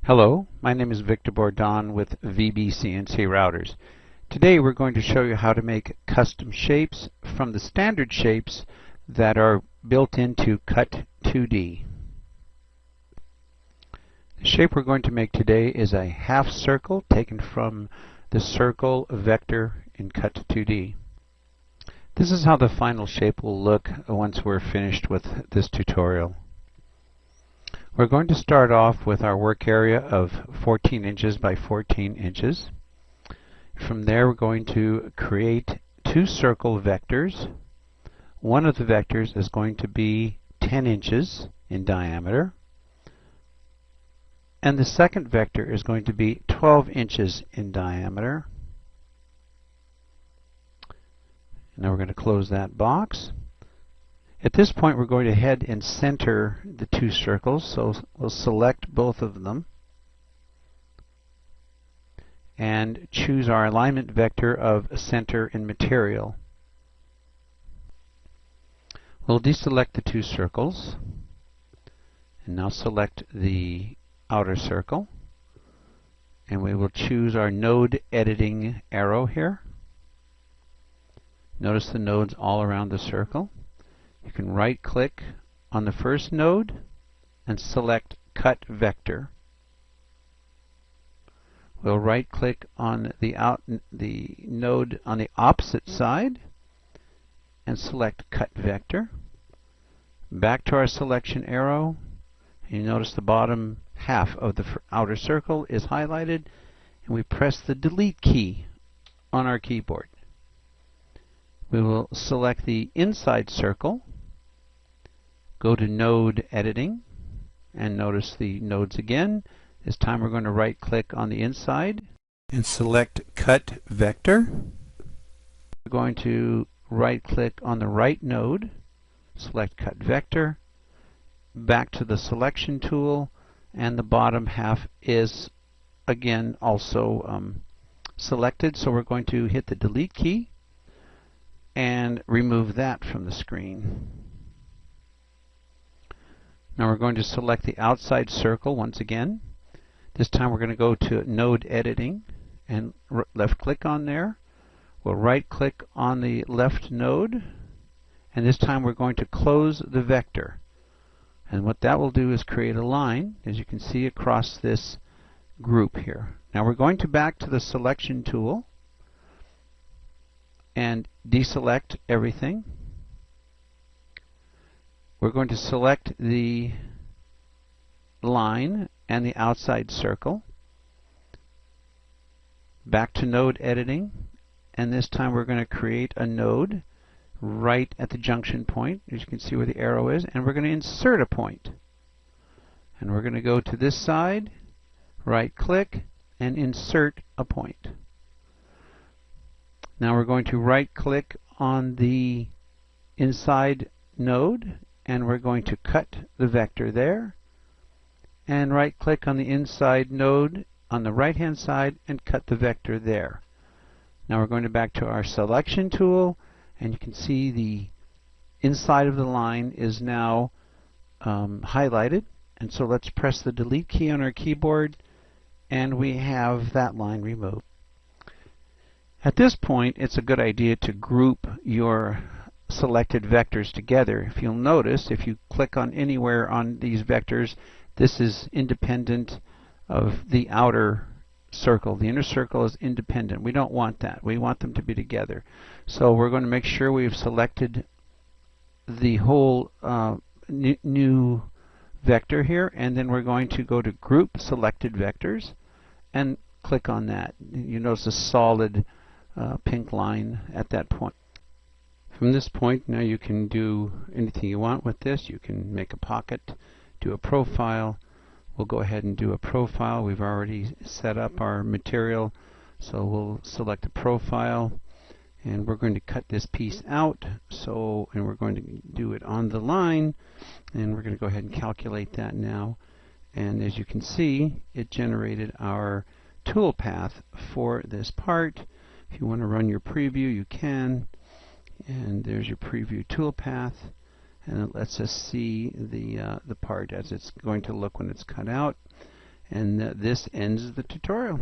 Hello, my name is Victor Bourdon with VBCNC Routers. Today we're going to show you how to make custom shapes from the standard shapes that are built into Cut 2D. The shape we're going to make today is a half circle taken from the circle vector in Cut 2D. This is how the final shape will look once we're finished with this tutorial. We're going to start off with our work area of 14 inches by 14 inches. From there we're going to create two circle vectors. One of the vectors is going to be 10 inches in diameter, and the second vector is going to be 12 inches in diameter. Now we're going to close that box. At this point we're going to head and center the two circles, so we'll select both of them and choose our alignment vector of center in material. We'll deselect the two circles and now select the outer circle, and we will choose our node editing arrow here. Notice the nodes all around the circle. You can right-click on the first node and select Cut Vector. We'll right-click on the node on the opposite side and select Cut Vector. Back to our selection arrow. You notice the bottom half of the outer circle is highlighted, and we press the Delete key on our keyboard. We will select the inside circle, go to Node Editing, and notice the nodes again. This time we're going to right-click on the inside and select Cut Vector. We're going to right-click on the right node, select Cut Vector, back to the selection tool, and the bottom half is again also selected, so we're going to hit the Delete key and remove that from the screen. Now we're going to select the outside circle once again. This time we're going to go to Node Editing and left click on there. We'll right click on the left node, and this time we're going to close the vector. And what that will do is create a line, as you can see, across this group here. Now we're going to back to the selection tool and deselect everything. We're going to select the line and the outside circle. Back to Node Editing, and this time we're going to create a node right at the junction point, as you can see where the arrow is, and we're going to insert a point. And we're going to go to this side, right click, and insert a point. Now we're going to right click on the inside node, and we're going to cut the vector there, and right click on the inside node on the right hand side and cut the vector there. Now we're going to back to our selection tool, and you can see the inside of the line is now highlighted, and so let's press the Delete key on our keyboard, and we have that line removed. At this point it's a good idea to group your selected vectors together. If you'll notice, if you click on anywhere on these vectors, this is independent of the outer circle. The inner circle is independent. We don't want that. We want them to be together. So we're going to make sure we've selected the whole new vector here, and then we're going to go to Group Selected Vectors and click on that. You notice a solid pink line at that point. From this point now you can do anything you want with this. You can make a pocket, do a profile. We'll go ahead and do a profile. We've already set up our material, so we'll select a profile, and we're going to cut this piece out. And we're going to do it on the line, and we're going to go ahead and calculate that now. And as you can see, it generated our tool path for this part. If you want to run your preview, you can. And there's your preview toolpath, and it lets us see the part as it's going to look when it's cut out. And this ends the tutorial.